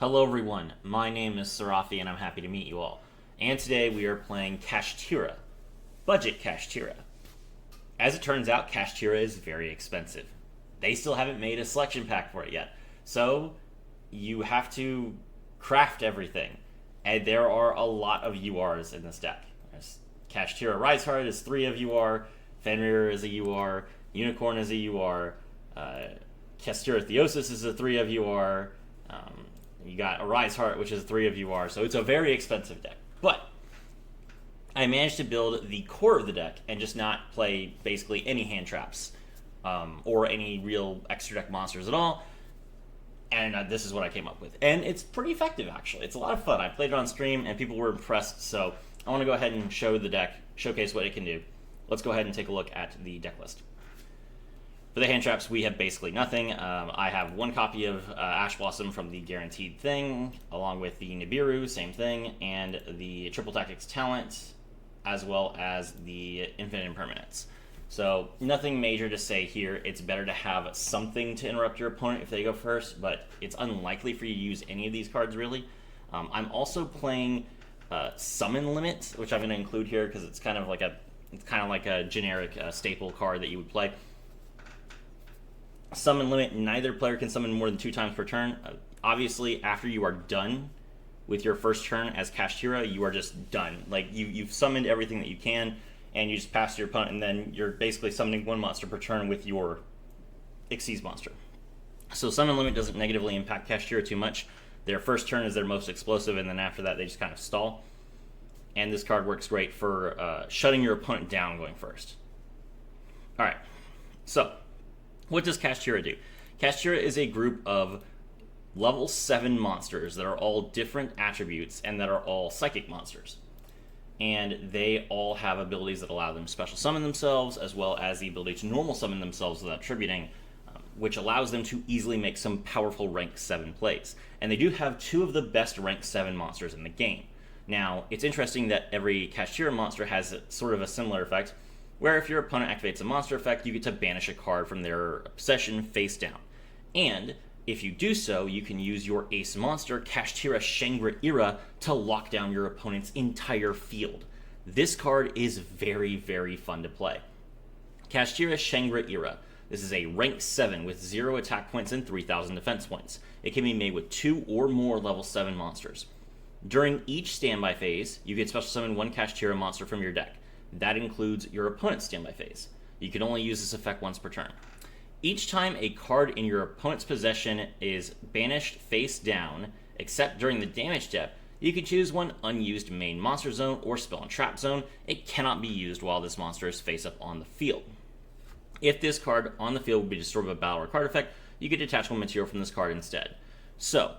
Hello everyone, my name is Sarafi and I'm happy to meet you all. And today we are playing Kashtira, Budget Kashtira. As it turns out, Kashtira is very expensive. They still haven't made a selection pack for it yet. So you have to craft everything. And there are a lot of URs in this deck. There's Kashtira Risehard is 3 of UR, Fenrir is a UR, Unicorn is a UR, Kashtira Theosis is a 3 of UR, you got Arise Heart, which is 3 of UR, so it's a very expensive deck. But I managed to build the core of the deck and just not play basically any hand traps or any real extra deck monsters at all. And this is what I came up with. And it's pretty effective, actually. It's a lot of fun. I played it on stream, and people were impressed. So I want to go ahead and show the deck, showcase what it can do. Let's go ahead and take a look at the deck list. For the hand traps, we have basically nothing. I have 1 copy of Ash Blossom from the Guaranteed thing, along with the Nibiru, same thing, and the Triple Tactics Talent, as well as the Infinite Impermanence. So nothing major to say here. It's better to have something to interrupt your opponent if they go first, but it's unlikely for you to use any of these cards, really. I'm also playing Summon Limit, which I'm going to include here because it's kind of like a generic staple card that you would play. Summon Limit, neither player can summon more than 2 times per turn. Obviously, after you are done with your first turn as Kashtira, you are just done. Like, you've summoned everything that you can, and you just pass to your opponent, and then you're basically summoning 1 monster per turn with your Xyz monster. So Summon Limit doesn't negatively impact Kashtira too much. Their first turn is their most explosive, and then after that they just kind of stall. And this card works great for shutting your opponent down going first. Alright, so what does Kashtira do? Kashtira is a group of level 7 monsters that are all different attributes and that are all psychic monsters. And they all have abilities that allow them to special summon themselves, as well as the ability to normal summon themselves without tributing, which allows them to easily make some powerful rank 7 plays. And they do have 2 of the best rank 7 monsters in the game. Now, it's interesting that every Kashtira monster has sort of a similar effect, where if your opponent activates a monster effect, you get to banish a card from their possession face down. And if you do so, you can use your ace monster, Kashtira Shangri-Ira, to lock down your opponent's entire field. This card is very, very fun to play. Kashtira Shangri-Ira. This is a rank 7 with 0 attack points and 3,000 defense points. It can be made with 2 or more level 7 monsters. During each standby phase, you can special summon 1 Kashtira monster from your deck. That includes your opponent's standby phase. You can only use this effect once per turn. Each time a card in your opponent's possession is banished face down, except during the damage step, you can choose 1 unused main monster zone or spell and trap zone. It cannot be used while this monster is face up on the field. If this card on the field would be destroyed by a battle or card effect, you could detach 1 material from this card instead. So,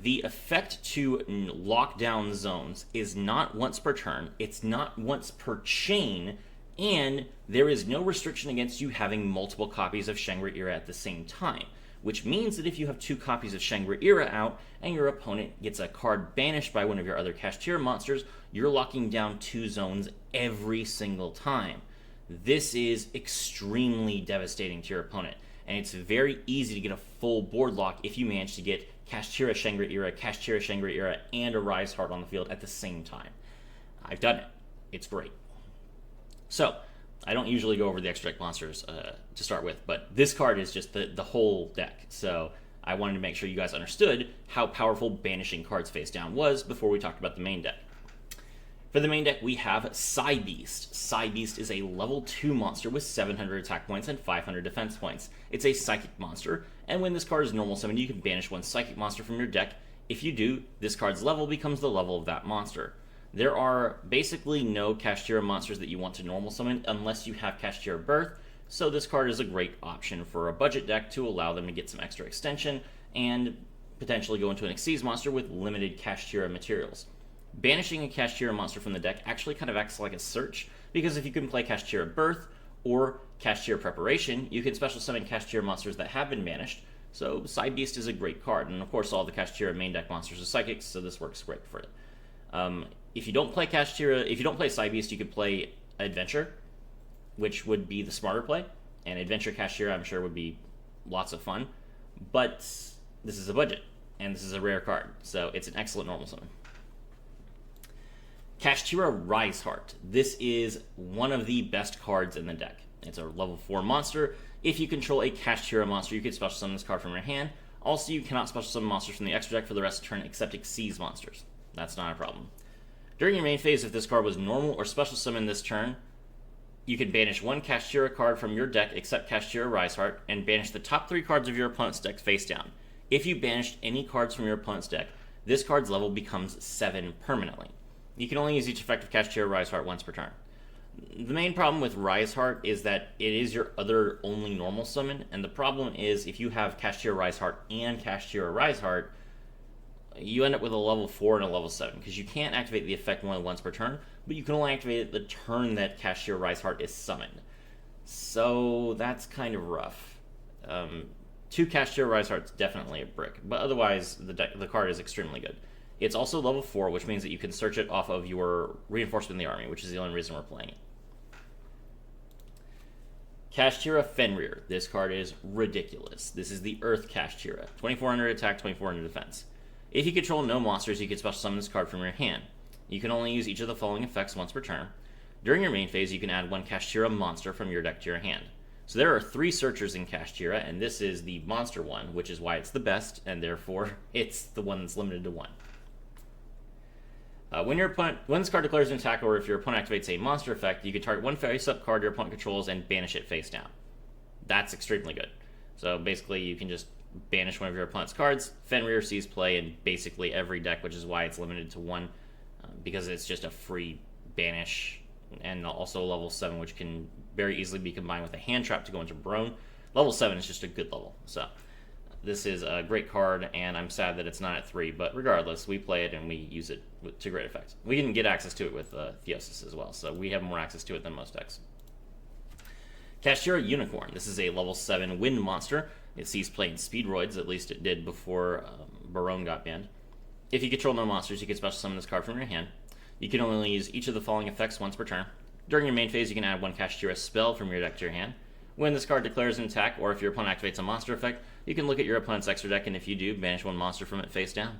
the effect to lock down zones is not once per turn, it's not once per chain, and there is no restriction against you having multiple copies of Shangri-Ira at the same time, which means that if you have 2 copies of Shangri-Ira out and your opponent gets a card banished by one of your other Kashtira monsters, you're locking down 2 zones every single time. This is extremely devastating to your opponent, and it's very easy to get a full board lock if you manage to get Kashtira Shangri-Ira, and a Rise Heart on the field at the same time. I've done it. It's great. So, I don't usually go over the extra deck monsters to start with, but this card is just the whole deck. So, I wanted to make sure you guys understood how powerful banishing cards face down was before we talked about the main deck. For the main deck, we have Psybeast. Psybeast is a level 2 monster with 700 attack points and 500 defense points. It's a psychic monster, and when this card is normal summoned, you can banish 1 psychic monster from your deck. If you do, this card's level becomes the level of that monster. There are basically no Kashtira monsters that you want to normal summon unless you have Kashtira Birth, so this card is a great option for a budget deck to allow them to get some extra extension and potentially go into an Xyz monster with limited Kashtira materials. Banishing a Kashtira monster from the deck actually kind of acts like a search, because if you can play Kashtira Birth or Kashtira Preparation, you can special summon Kashtira monsters that have been banished, so Psybeast is a great card, and of course all the Kashtira main deck monsters are psychics, so this works great for it. If you don't play Psybeast, you could play Adventure, which would be the smarter play, and Adventure Kashtira I'm sure would be lots of fun, but this is a budget, and this is a rare card, so it's an excellent normal summon. Kashtira Rise Heart. This is one of the best cards in the deck. It's a level 4 monster. If you control a Kashtira monster, you can special summon this card from your hand. Also, you cannot special summon monsters from the extra deck for the rest of the turn except Xyz monsters. That's not a problem. During your main phase, if this card was normal or special summon this turn, you can banish one Kashtira card from your deck except Kashtira Rise Heart and banish the top 3 cards of your opponent's deck face down. If you banished any cards from your opponent's deck, this card's level becomes 7 permanently. You can only use each effect of Kashtira Rise Heart once per turn. The main problem with Rise Heart is that it is your other only normal summon, and the problem is if you have Kashtira Rise Heart and Kashtira Rise Heart, you end up with a level 4 and a level 7, because you can't activate the effect only once per turn, but you can only activate it the turn that Kashtira Rise Heart is summoned. So that's kind of rough. 2 Kashtira Rise Heart's definitely a brick, but otherwise the card is extremely good. It's also level 4, which means that you can search it off of your Reinforcement in the Army, which is the only reason we're playing it. Kashtira Fenrir. This card is ridiculous. This is the Earth Kashtira. 2400 attack, 2400 defense. If you control no monsters, you can special summon this card from your hand. You can only use each of the following effects once per turn. During your main phase, you can add one Kashtira monster from your deck to your hand. So there are 3 searchers in Kashtira, and this is the monster one, which is why it's the best, and therefore it's the one that's limited to 1. When this card declares an attack, or if your opponent activates a monster effect, you can target one face-up card your opponent controls and banish it face down. That's extremely good. So basically, you can just banish one of your opponent's cards. Fenrir sees play in basically every deck, which is why it's limited to 1, because it's just a free banish, and also level 7, which can very easily be combined with a hand trap to go into Barone. Level 7 is just a good level. So this is a great card, and I'm sad that it's not at 3, but regardless, we play it and we use it to great effect. We can get access to it with Theosis as well, so we have more access to it than most decks. Kashtira Unicorn. This is a level 7 wind monster. It sees play in Speedroids, at least it did before Barone got banned. If you control no monsters, you can special summon this card from your hand. You can only use each of the following effects once per turn. During your main phase, you can add one Kashtira spell from your deck to your hand. When this card declares an attack, or if your opponent activates a monster effect, you can look at your opponent's extra deck, and if you do, banish one monster from it face down.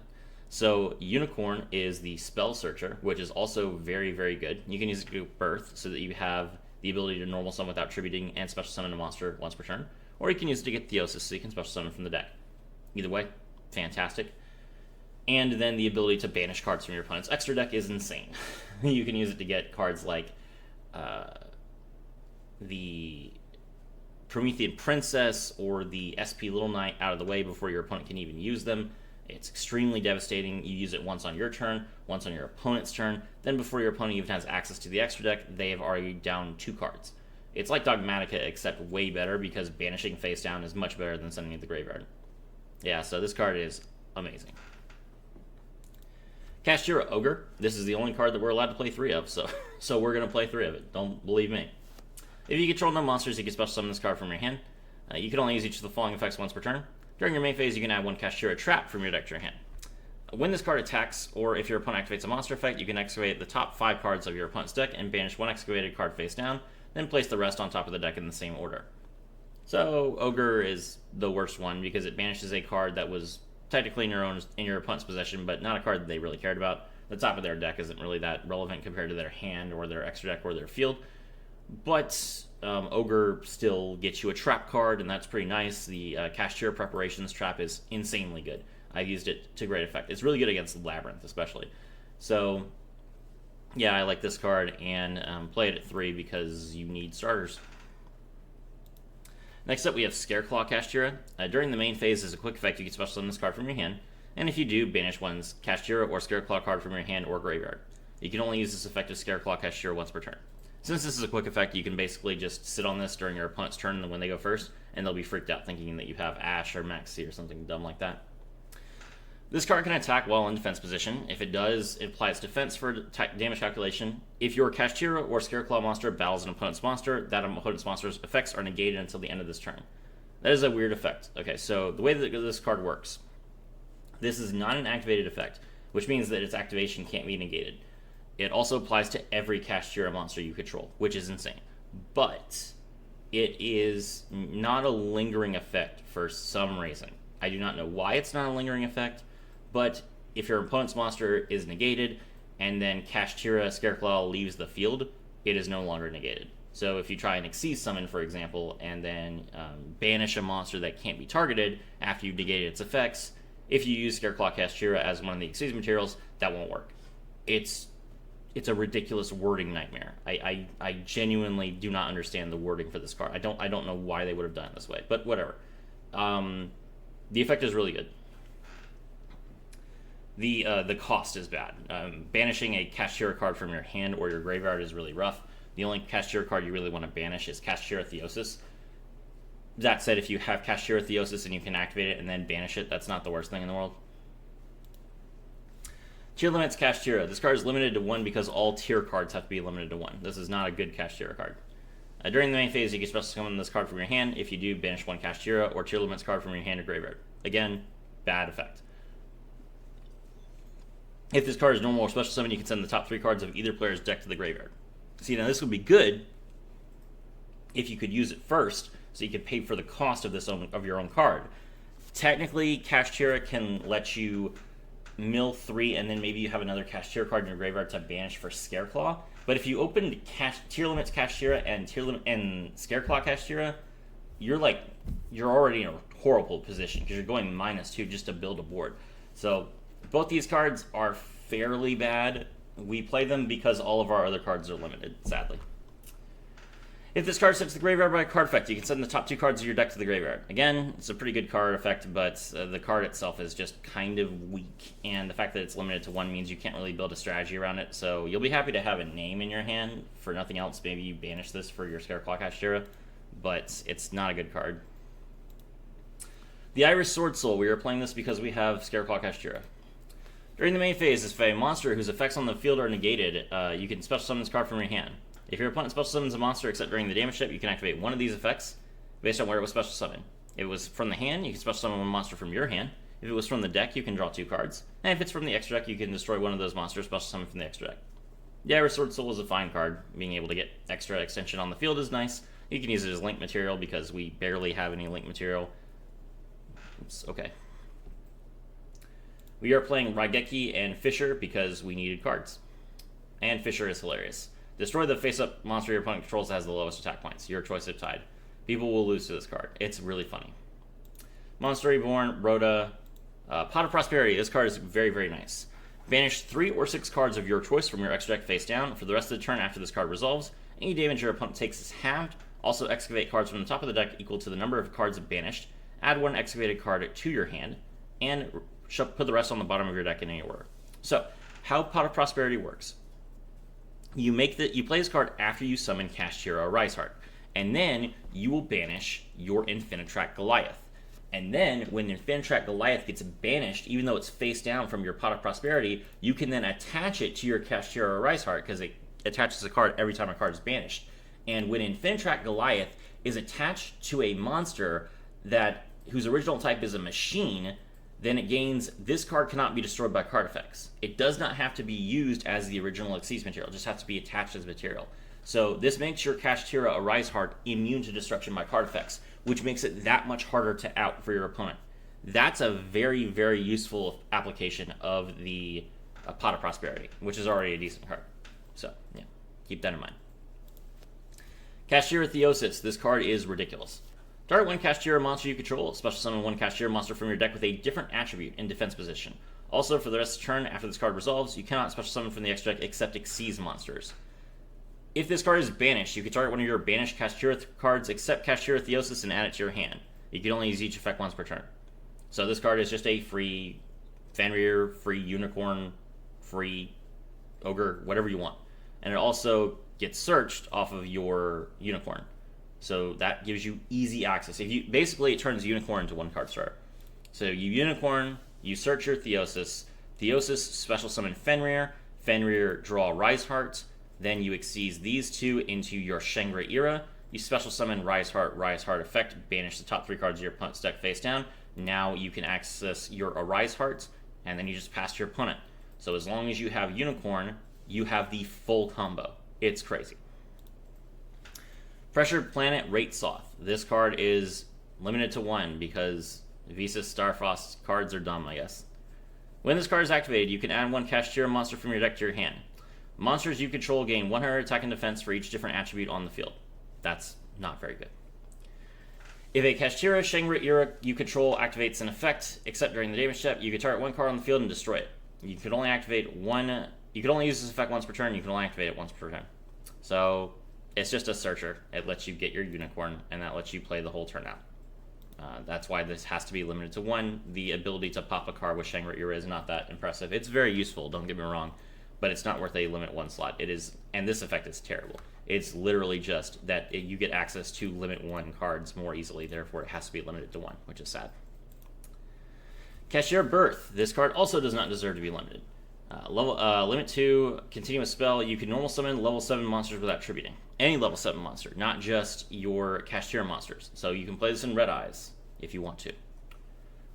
So Unicorn is the spell searcher, which is also very, very good. You can use it to do Birth, so that you have the ability to normal summon without tributing and special summon a monster once per turn. Or you can use it to get Theosis, so you can special summon from the deck. Either way, fantastic. And then the ability to banish cards from your opponent's extra deck is insane. You can use it to get cards like the Promethean Princess or the SP Little Knight out of the way before your opponent can even use them. It's extremely devastating. You use it once on your turn, once on your opponent's turn, then before your opponent even has access to the extra deck, they have already down 2 cards. It's like Dogmatica, except way better, because banishing face down is much better than sending it to the graveyard. Yeah, so this card is amazing. Kashtira Ogre. This is the only card that we're allowed to play 3 of, so we're going to play 3 of it. Don't believe me. If you control no monsters, you can special summon this card from your hand. You can only use each of the following effects once per turn. During your main phase, you can add one Kashtira Trap from your deck to your hand. When this card attacks, or if your opponent activates a monster effect, you can excavate the top 5 cards of your opponent's deck and banish one excavated card face down, then place the rest on top of the deck in the same order. So Ogre is the worst one, because it banishes a card that was technically in your opponent's possession, but not a card that they really cared about. The top of their deck isn't really that relevant compared to their hand or their extra deck or their field. But Ogre still gets you a trap card, and that's pretty nice. The Kashtira Preparations trap is insanely good. I've used it to great effect. It's really good against Labyrinth, especially. So, yeah, I like this card, and play it at 3 because you need starters. Next up, we have Scareclaw Kashtira. During the main phase, as a quick effect, you can special summon this card from your hand, and if you do, banish one's Kashtira or Scareclaw card from your hand or graveyard. You can only use this effect of Scareclaw Kashtira once per turn. Since this is a quick effect, you can basically just sit on this during your opponent's turn when they go first, and they'll be freaked out thinking that you have Ash or Maxi or something dumb like that. This card can attack while in defense position. If it does, it applies defense for damage calculation. If your Kashtira or Scareclaw monster battles an opponent's monster, that opponent's monster's effects are negated until the end of this turn. That is a weird effect. Okay, so the way that this card works, this is not an activated effect, which means that its activation can't be negated. It also applies to every Kashtira monster you control, which is insane. But it is not a lingering effect for some reason. I do not know why it's not a lingering effect, But if your opponent's monster is negated, and then Kashtira Scareclaw leaves the field, it is no longer negated. So if you try an Xyz summon, for example, and then banish a monster that can't be targeted after you've negated its effects, if you use Scareclaw Kashtira as one of the Xyz materials, that won't work. It's a ridiculous wording nightmare. I genuinely do not understand the wording for this card. I don't know why they would have done it this way, but whatever. The effect is really good. The cost is bad. Banishing a Kashtira card from your hand or your graveyard is really rough. The only Kashtira card you really want to banish is Kashtira Theosis. That said, if you have Kashtira Theosis and you can activate it and then banish it, that's not the worst thing in the world. Tier limits Kashtira. This card is limited to 1 because all tier cards have to be limited to 1. This is not a good Kashtira card. During the main phase, you can special summon this card from your hand. If you do, banish 1 Kashtira or tier limits card from your hand or graveyard. Again, bad effect. If this card is normal or special summon, you can send the top 3 cards of either player's deck to the graveyard. See, now this would be good if you could use it first, so you could pay for the cost of your own card. Technically, Kashtira can let you mill 3, and then maybe you have another Kashtira card in your graveyard to banish for Scareclaw. But if you opened tier limits Kashtira and Scareclaw Kashtira, you're already in a horrible position because you're going -2 just to build a board. So both these cards are fairly bad. We play them because all of our other cards are limited, sadly. If this card is sent to the graveyard by a card effect, you can send the top 2 cards of your deck to the graveyard. Again, it's a pretty good card effect, but the card itself is just kind of weak, and the fact that it's limited to 1 means you can't really build a strategy around it, so you'll be happy to have a name in your hand. For nothing else, maybe you banish this for your Scareclaw Kashtira, but it's not a good card. The Iris Sword Soul. We are playing this because we have Scareclaw Kashtira. During the main phase, if a monster whose effects on the field are negated, you can special summon this card from your hand. If your opponent special summons a monster except during the damage step, you can activate one of these effects based on where it was special summoned. If it was from the hand, you can special summon one monster from your hand. If it was from the deck, you can draw 2 cards. And if it's from the extra deck, you can destroy one of those monsters special summoned from the extra deck. The Iris Sword Soul is a fine card. Being able to get extra extension on the field is nice. You can use it as link material because we barely have any link material. It's okay. We are playing Raigeki and Fisher because we needed cards. And Fisher is hilarious. Destroy the face-up monster your opponent controls that has the lowest attack points. Your choice if tied. People will lose to this card. It's really funny. Monster Reborn, Rhoda, Pot of Prosperity. This card is very, very nice. Banish 3 or 6 cards of your choice from your extra deck face down. For the rest of the turn after this card resolves, any damage your opponent takes is halved. Also excavate cards from the top of the deck equal to the number of cards banished. Add 1 excavated card to your hand. And put the rest on the bottom of your deck in any order. So, how Pot of Prosperity works. You play this card after you summon Kashtira or Riseheart, and then you will banish your Infinitrack Goliath. And then, when Infinitrack Goliath gets banished, even though it's face down from your Pot of Prosperity, you can then attach it to your Kashtira or Riseheart, because it attaches a card every time a card is banished. And when Infinitrack Goliath is attached to a monster whose original type is a machine, then it gains, this card cannot be destroyed by card effects. It does not have to be used as the original Xyz material, it just has to be attached as material. So this makes your Kashtira or Riseheart immune to destruction by card effects, which makes it that much harder to out for your opponent. That's a very, very useful application of the Pot of Prosperity, which is already a decent card. So, yeah, keep that in mind. Kashtira Theosis. This card is ridiculous. Target 1 Kashtira monster you control. Special summon 1 Kashtira monster from your deck with a different attribute in defense position. Also, for the rest of the turn after this card resolves, you cannot special summon from the extra deck except Xyz monsters. If this card is banished, you can target one of your banished Kashtira cards except Kashtira Theosis and add it to your hand. You can only use each effect once per turn. So this card is just a free Fenrir, free Unicorn, free Ogre, whatever you want. And it also gets searched off of your Unicorn. So that gives you easy access. Basically, it turns Unicorn into 1 card starter. So you Unicorn, you search your Theosis, Theosis special summon Fenrir, Fenrir draw Riseheart, then you Xyz these 2 into your Shangri-Ira, you special summon Riseheart, Riseheart effect, banish the top 3 cards of your opponent's deck face down. Now you can access your Riseheart, and then you just pass to your opponent. So as long as you have Unicorn, you have the full combo. It's crazy. Pressured Planet Ratesoth. This card is limited to 1 because Visas Starfrost cards are dumb, I guess. When this card is activated, you can add one Kashtira monster from your deck to your hand. Monsters you control gain 100 attack and defense for each different attribute on the field. That's not very good. If a Kashtira Shangri-Ira you control activates an effect, except during the damage step, you can target one card on the field and destroy it. You can only activate one. You can only use this effect once per turn. You can only activate it once per turn. So it's just a searcher. It lets you get your unicorn, and that lets you play the whole turn out. That's why this has to be limited to one. The ability to pop a card with Shangri-Ira is not that impressive. It's very useful, don't get me wrong, but it's not worth a limit one slot. It is, and this effect is terrible. It's literally just that you get access to limit one cards more easily, therefore it has to be limited to one, which is sad. Kashtira Birth. This card also does not deserve to be limited. Limit 2, continuous spell. You can normal summon level 7 monsters without tributing. Any level 7 monster, not just your Kashtira monsters. So you can play this in Red Eyes if you want to.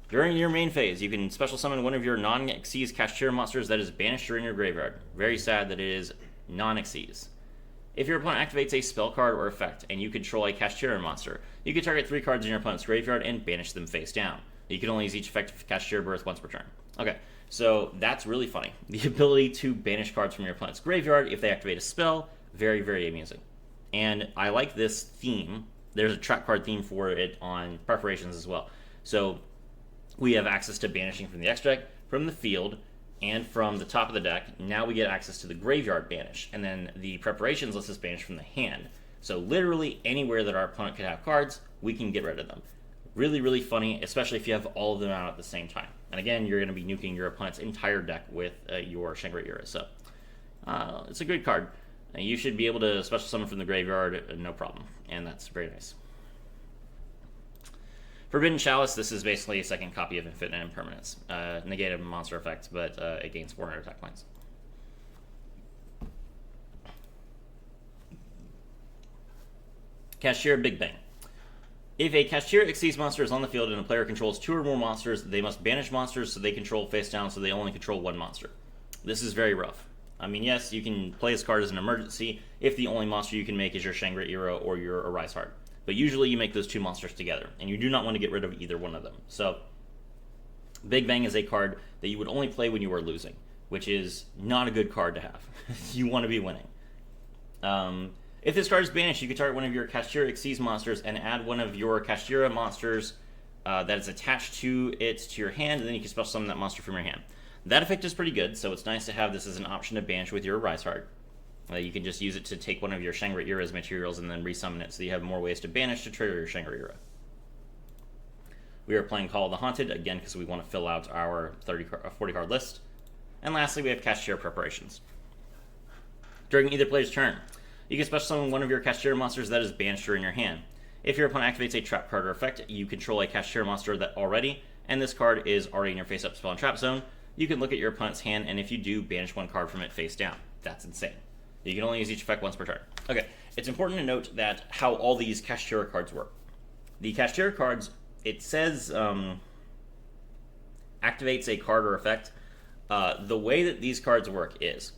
During your main phase, you can special summon one of your non-Xyz Kashtira monsters that is banished during your graveyard. Very sad that it is non-Xyz. If your opponent activates a spell card or effect and you control a Kashtira monster, you can target 3 cards in your opponent's graveyard and banish them face down. You can only use each effect of Kashtira Birth once per turn. Okay, so that's really funny. The ability to banish cards from your opponent's graveyard if they activate a spell, very, very amusing. And I like this theme. There's a trap card theme for it on preparations as well. So we have access to banishing from the extract, from the field, and from the top of the deck. Now we get access to the graveyard banish, and then the preparations lets us banish from the hand. So literally anywhere that our opponent could have cards, we can get rid of them. Really, really funny, especially if you have all of them out at the same time. And again, you're going to be nuking your opponent's entire deck with your Shangri-Ira. So it's a good card. You should be able to special summon from the graveyard, no problem. And that's very nice. Forbidden Chalice, this is basically a second copy of Infinite Impermanence. Negated monster effect, but it gains 400 attack points. Kashtira Big Bang. If a Kashtira Xyz monster is on the field and a player controls 2 or more monsters, they must banish monsters so they control face down, so they only control 1 monster. This is very rough. I mean, yes, you can play this card as an emergency if the only monster you can make is your Shangri-Ira or your Arise Heart. But usually you make those 2 monsters together, and you do not want to get rid of either one of them. So, Big Bang is a card that you would only play when you are losing, which is not a good card to have. You want to be winning. If this card is banished, you can target one of your Kashtira Xyz monsters and add one of your Kashtira monsters that is attached to it to your hand, and then you can special summon that monster from your hand. That effect is pretty good, so it's nice to have this as an option to banish with your Arise Heart. You can just use it to take one of your Shangri-Ira's materials and then resummon it, so you have more ways to banish to trigger your Shangri-Ira. We are playing Call of the Haunted, again, because we want to fill out our 40-card list. And lastly, we have Kashtira Preparations. During either player's turn, you can special summon one of your Kashtira monsters that is banished during your hand. If your opponent activates a trap card or effect, you control a Kashtira monster that already, and this card is already in your face-up spell and trap zone, you can look at your opponent's hand, and if you do, banish 1 card from it face down. That's insane. You can only use each effect once per turn. Okay, it's important to note that how all these Kashtira cards work. The Kashtira cards, it says activates a card or effect. The way that these cards work is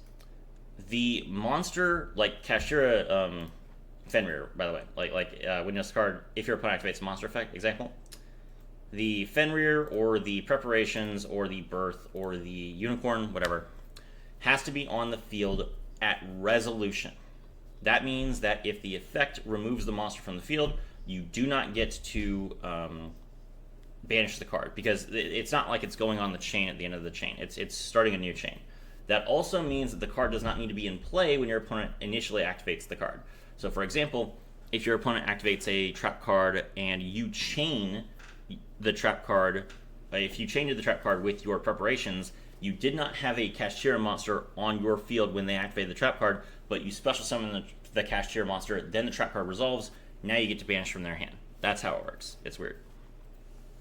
the monster, like Kashtira Fenrir, by the way, like when this card, if your opponent activates a monster effect, example, the Fenrir or the Preparations or the Birth or the Unicorn, whatever, has to be on the field at resolution. That means that if the effect removes the monster from the field, you do not get to banish the card, because it's not like it's going on the chain at the end of the chain. It's starting a new chain. That also means that the card does not need to be in play when your opponent initially activates the card. So for example, if your opponent activates a trap card and you chain the trap card, if you chain the trap card with your Preparations, you did not have a Kashtira monster on your field when they activated the trap card, but you special summon the Kashtira monster, then the trap card resolves, now you get to banish from their hand. That's how it works. It's weird.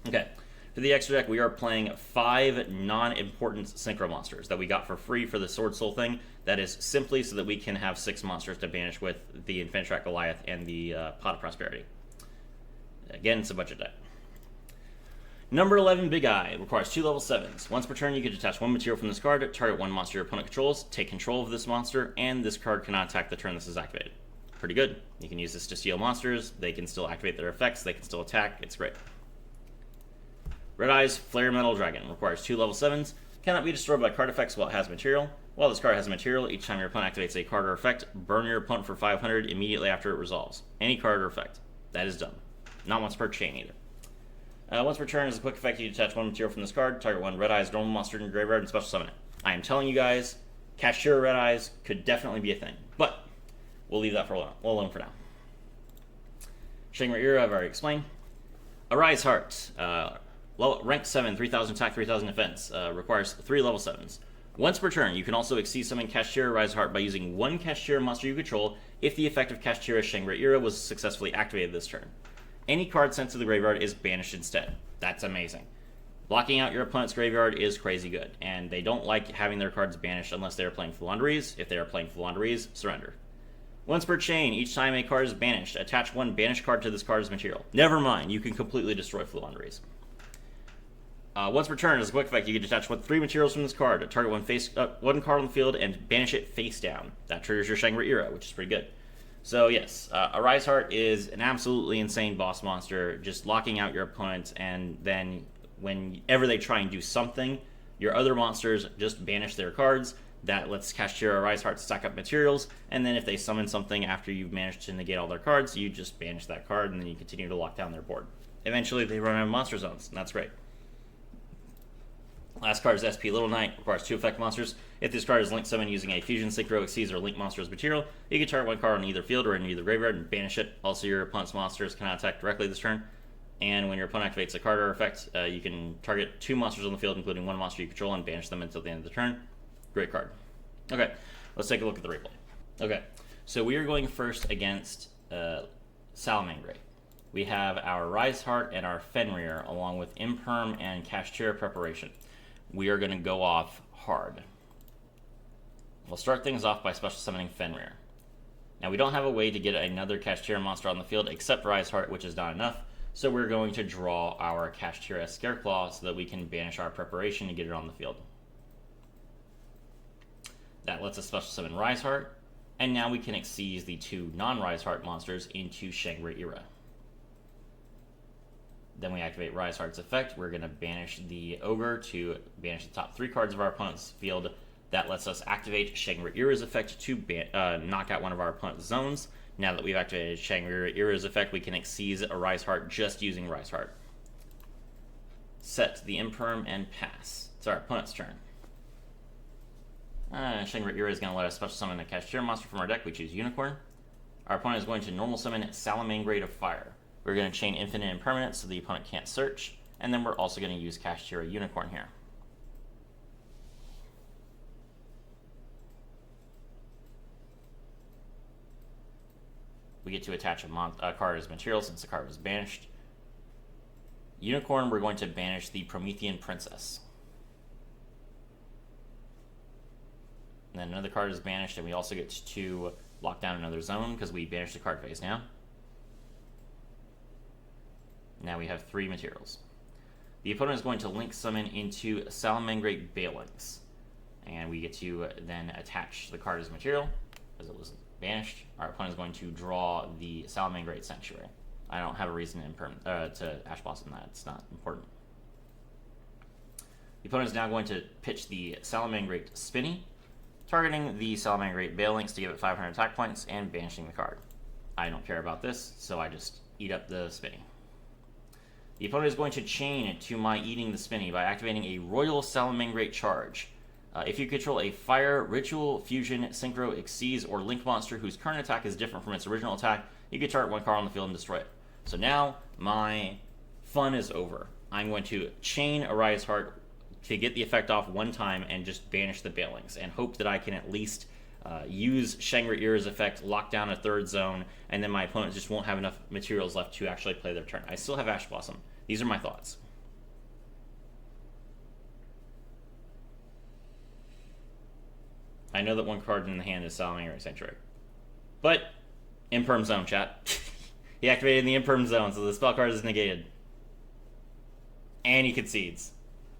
Okay, for the extra deck, we are playing 5 non-important Synchro monsters that we got for free for the Sword Soul thing. That is simply so that we can have 6 monsters to banish with the Infinitrack Goliath and the Pot of Prosperity. Again, it's a budget deck. Number 11, Big Eye, requires 2 level 7s. Once per turn, you can detach 1 material from this card, target 1 monster your opponent controls, take control of this monster, and this card cannot attack the turn this is activated. Pretty good. You can use this to steal monsters, they can still activate their effects, they can still attack, it's great. Red Eyes, Flare Metal Dragon, requires 2 level 7s. Cannot be destroyed by card effects while it has material. While this card has material, each time your opponent activates a card or effect, burn your opponent for 500 immediately after it resolves. Any card or effect. That is dumb. Not once per chain either. Once per turn, as a quick effect, you detach one material from this card, target one Red Eyes normal monster in your graveyard, and special summon it. I am telling you guys, Kashtira Red Eyes could definitely be a thing, but we'll leave that for alone for now. Shangri-Ira, I've already explained. Arise Heart, rank 7, 3000 attack, 3000 defense, requires 3 level 7s. Once per turn, you can also exceed summon Kashtira Arise Heart by using one Kashtira monster you control if the effect of Kashtira Shangri-Ira was successfully activated this turn. Any card sent to the graveyard is banished instead. That's amazing. Blocking out your opponent's graveyard is crazy good, and they don't like having their cards banished unless they are playing Philanderies. If they are playing Philanderies, surrender. Once per chain, each time a card is banished, attach one banished card to this card's material. Never mind, you can completely destroy Philanderies. Once per turn, as a quick effect, you can detach 3 materials from this card, target one card on the field, and banish it face down. That triggers your Shangri-Ira, which is pretty good. So yes, Arise Heart is an absolutely insane boss monster, just locking out your opponents, and then whenever they try and do something, your other monsters just banish their cards. That lets Kashtira Arise Heart stack up materials, and then if they summon something after you've managed to negate all their cards, you just banish that card, and then you continue to lock down their board. Eventually, they run out of monster zones, and that's great. Last card is SP Little Knight, requires 2 effect monsters. If this card is link summoned using a Fusion, Synchro, Exceeds, or Link monster's material, you can target one card on either field or in either graveyard and banish it. Also, your opponent's monsters cannot attack directly this turn. And when your opponent activates a card or effect, you can target 2 monsters on the field, including one monster you control, and banish them until the end of the turn. Great card. Okay, let's take a look at the replay. Okay, so we are going first against Salamangreat. We have our Rise Heart and our Fenrir, along with Imperm and Kashtira Preparation. We are going to go off hard. We'll start things off by special summoning Fenrir. Now, we don't have a way to get another Kashtira monster on the field except Rise Heart, which is not enough, so we're going to draw our Kashtira Scareclaw so that we can banish our preparation and get it on the field. That lets us special summon Rise Heart, and now we can exceed the 2 non-Rise Heart monsters into Shangri-Ira. Then we activate Rise Heart's effect. We're going to banish the Ogre to banish the top 3 cards of our opponent's field. That lets us activate Shangri-Ira's effect to knock out one of our opponent's zones. Now that we've activated Shangri-Ira's effect, we can exceed a Rise Heart just using Rise Heart. Set the Imperm and pass. It's our opponent's turn. Shangri-Ira is going to let us special summon a Kashtira monster from our deck. We choose Unicorn. Our opponent is going to normal summon Salamangreat of Fire. We're going to chain Infinite Impermanence so the opponent can't search, and then we're also going to use Kashtira Unicorn here. We get to attach a card as material since the card was banished. Unicorn, we're going to banish the Promethean Princess. And then another card is banished, and we also get to lock down another zone because we banished the card phase now. Now we have 3 materials. The opponent is going to link summon into Salamangreat Balings. And we get to then attach the card as material, as it was banished. Our opponent is going to draw the Salamangreat Sanctuary. I don't have a reason to Ash Blossom that. It's not important. The opponent is now going to pitch the Salamangreat Spinny, targeting the Salamangreat Balings to give it 500 attack points and banishing the card. I don't care about this, so I just eat up the Spinny. The opponent is going to chain to my eating the Spinny by activating a Royal Salamangreat Charge. If you control a Fire, Ritual, Fusion, Synchro, Exceeds, or Link monster whose current attack is different from its original attack, you can target one card on the field and destroy it. So now my fun is over. I'm going to chain a Rise Heart to get the effect off one time and just banish the Balings and hope that I can at least use Shangri-Ira's effect, lock down a 3rd zone, and then my opponent just won't have enough materials left to actually play their turn. I still have Ash Blossom. These are my thoughts. I know that one card in the hand is Salamangreat Sanctuary. But, Imperm Zone, chat. He activated the Imperm Zone, so the spell card is negated. And he concedes.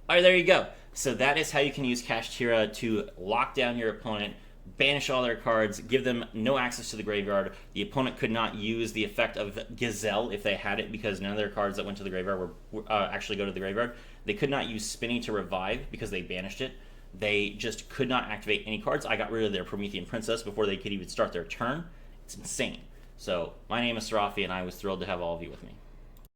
Alright, there you go. So that is how you can use Kashtira to lock down your opponent, banish all their cards, give them no access to the graveyard. The opponent could not use the effect of Gazelle if they had it, because none of their cards that went to the graveyard were actually go to the graveyard. They could not use Spinny to revive because they banished it. They just could not activate any cards. I got rid of their Promethean Princess before they could even start their turn. It's insane. So my name is Sarafi, and I was thrilled to have all of you with me.